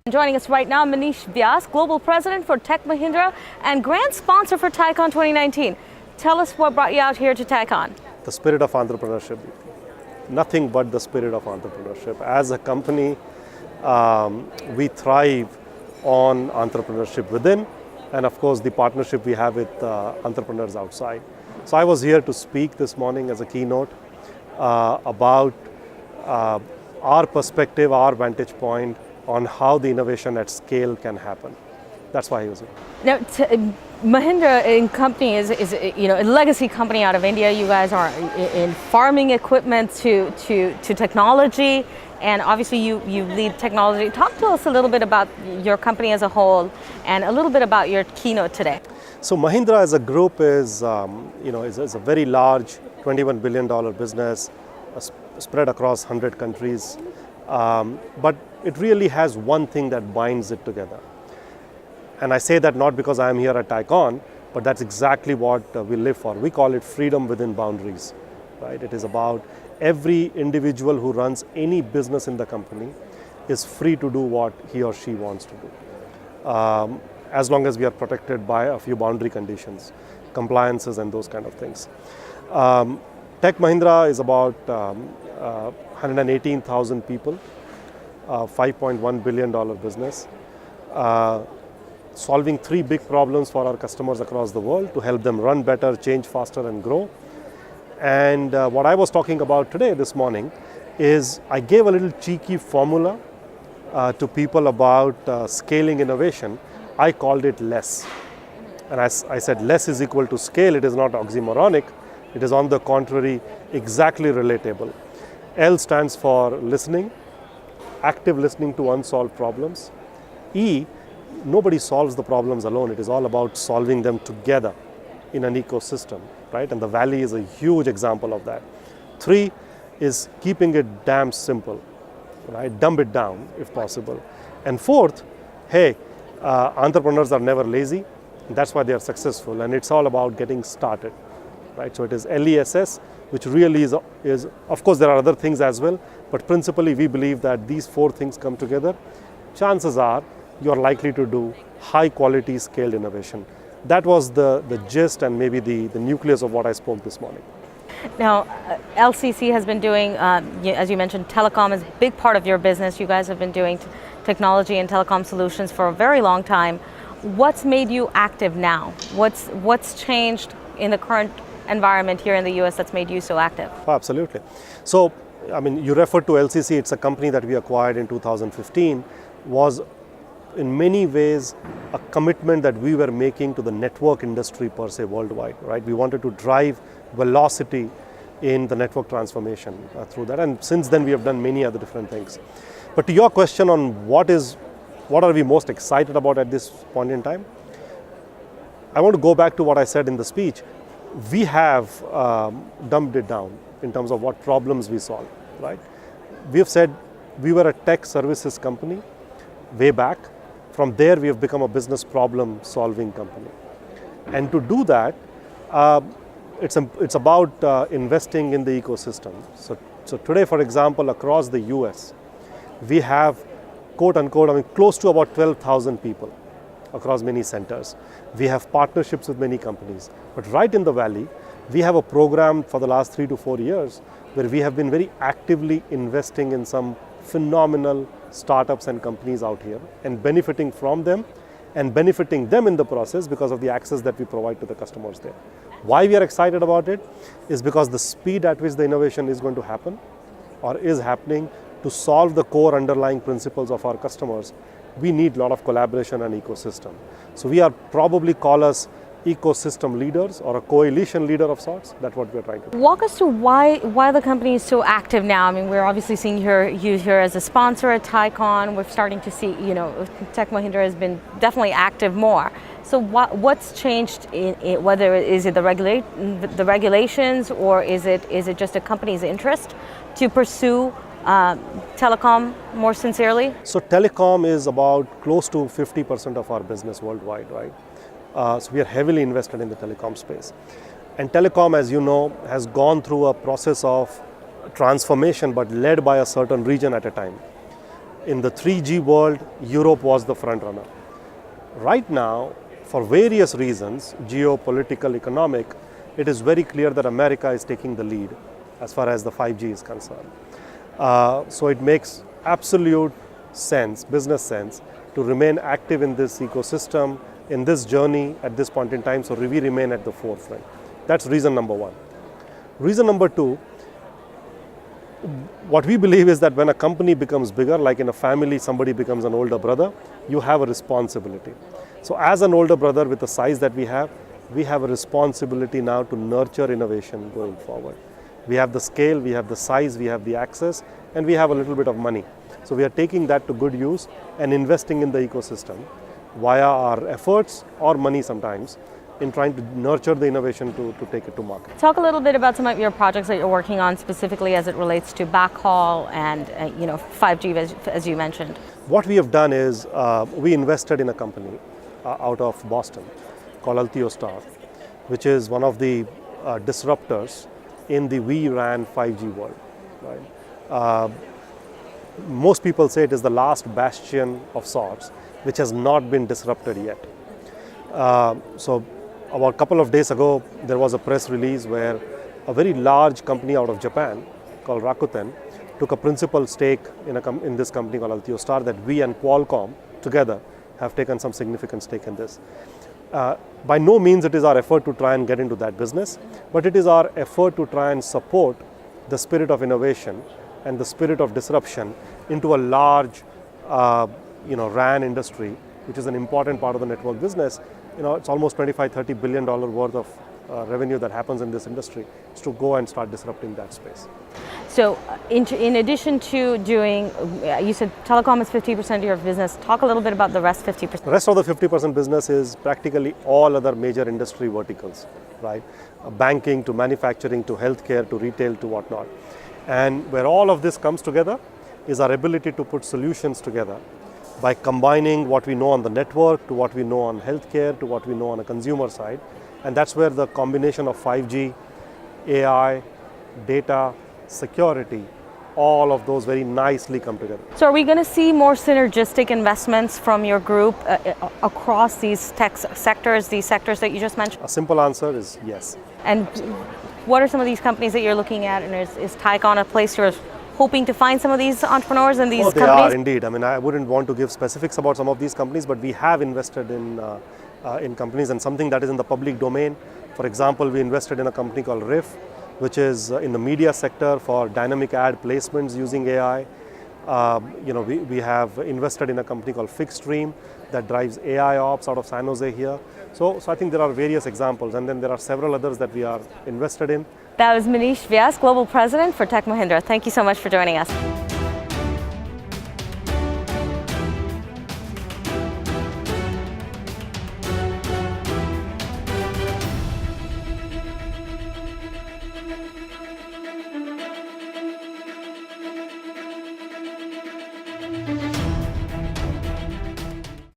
Joining us right now, Manish Vyas, Global President for Tech Mahindra and Grand Sponsor for TieCon 2019. Tell us what brought you out here to TieCon. The spirit of entrepreneurship. Nothing but the spirit of entrepreneurship. As a company, we thrive on entrepreneurship within, and of course the partnership we have with entrepreneurs outside. So I was here to speak this morning as a keynote about our perspective, our vantage point on how the innovation at scale can happen. That's why he was here. Now, Mahindra company is a legacy company out of India. You guys are in farming equipment to technology, and obviously you lead technology. Talk to us a little bit about your company as a whole, and a little bit about your keynote today. So Mahindra as a group is a very large $21 billion business spread across 100 countries, but it really has one thing that binds it together. And I say that not because I am here at TieCon, but that's exactly what we live for. We call it freedom within boundaries, right? It is about every individual who runs any business in the company is free to do what he or she wants to do, as long as we are protected by a few boundary conditions, compliances and those kind of things. Tech Mahindra is about 118,000 people, $5.1 billion business, solving three big problems for our customers across the world to help them run better, change faster and grow. And what I was talking about today, this morning, is I gave a little cheeky formula to people about scaling innovation. I called it LESS. And as I said, less is equal to scale. It is not oxymoronic. It is on the contrary, exactly relatable. L stands for listening, active listening to unsolved problems. E, nobody solves the problems alone. It is all about solving them together in an ecosystem, right? And the Valley is a huge example of that. 3 is keeping it damn simple, right? Dumb it down if possible. And 4th, hey, entrepreneurs are never lazy. That's why they are successful. And it's all about getting started, right? So it is LESS, which really is, of course, there are other things as well, but principally we believe that these 4 things come together. Chances are you're likely to do high quality scaled innovation. That was the gist and maybe the nucleus of what I spoke this morning. Now, LCC has been doing, as you mentioned, telecom is a big part of your business. You guys have been doing technology and telecom solutions for a very long time. What's made you active now? What's changed in the current environment here in the US that's made you so active? Oh, absolutely. So, I mean, you referred to LCC. It's a company that we acquired in 2015, was in many ways a commitment that we were making to the network industry per se worldwide, right? We wanted to drive velocity in the network transformation through that, and since then we have done many other different things. But to your question on what are we most excited about at this point in time, I want to go back to what I said in the speech. We have dumbed it down in terms of what problems we solve, right? We have said we were a tech services company way back. From there, we have become a business problem solving company. And to do that, it's about investing in the ecosystem. So today, for example, across the US, we have, quote unquote, close to about 12,000 people across many centers. We have partnerships with many companies. But right in the Valley, we have a program for the last 3 to 4 years where we have been very actively investing in some phenomenal startups and companies out here and benefiting from them and benefiting them in the process because of the access that we provide to the customers there. Why we are excited about it is because the speed at which the innovation is going to happen or is happening to solve the core underlying principles of our customers, we need a lot of collaboration and ecosystem. So we are probably call us ecosystem leaders or a coalition leader of sorts. That's what we're trying to do. Walk us through why the company is so active now. I mean, we're obviously seeing you here as a sponsor at TieCon. We're starting to see, Tech Mahindra has been definitely active more. So what's changed in whether is it the regulations or is it just a company's interest to pursue telecom more sincerely? So telecom is about close to 50% of our business worldwide, right? So we are heavily invested in the telecom space. And telecom, as you know, has gone through a process of transformation, but led by a certain region at a time. In the 3G world, Europe was the front runner. Right now, for various reasons, geopolitical, economic, it is very clear that America is taking the lead as far as the 5G is concerned. So it makes absolute sense, business sense, to remain active in this ecosystem, in this journey at this point in time, so we remain at the forefront. That's reason number one. Reason number two, what we believe is that when a company becomes bigger, like in a family, somebody becomes an older brother, you have a responsibility. So as an older brother with the size that we have a responsibility now to nurture innovation going forward. We have the scale, we have the size, we have the access, and we have a little bit of money. So we are taking that to good use and investing in the ecosystem via our efforts or money sometimes in trying to nurture the innovation to take it to market. Talk a little bit about some of your projects that you're working on specifically as it relates to backhaul and 5G as you mentioned. What we have done is we invested in a company out of Boston called Altiostar, which is one of the disruptors in the vRAN 5G world. Right? Most people say it is the last bastion of sorts, which has not been disrupted yet. So about a couple of days ago, there was a press release where a very large company out of Japan called Rakuten took a principal stake in this company called Altiostar, that we and Qualcomm together have taken some significant stake in this. By no means it is our effort to try and get into that business, but it is our effort to try and support the spirit of innovation and the spirit of disruption into a large RAN industry, which is an important part of the network business. It's almost $25-30 billion worth of revenue that happens in this industry. It's to go and start disrupting that space. So in addition to doing, you said telecom is 50% of your business. Talk a little bit about the rest 50%. The rest of the 50% business is practically all other major industry verticals, right? Banking to manufacturing to healthcare to retail to whatnot. And where all of this comes together is our ability to put solutions together by combining what we know on the network to what we know on healthcare to what we know on a consumer side. And that's where the combination of 5G, AI, data, security, all of those very nicely come together. So are we going to see more synergistic investments from your group across these tech sectors, these sectors that you just mentioned? A simple answer is yes. And what are some of these companies that you're looking at? And is TieCon a place you're hoping to find some of these entrepreneurs and these companies? They are indeed. I mean, I wouldn't want to give specifics about some of these companies, but we have invested in companies, and something that is in the public domain. For example, we invested in a company called Riff, which is in the media sector for dynamic ad placements using AI. We have invested in a company called FixStream that drives AI ops out of San Jose here. So I think there are various examples, and then there are several others that we are invested in. That was Manish Vyas, Global President for Tech Mahindra. Thank you so much for joining us.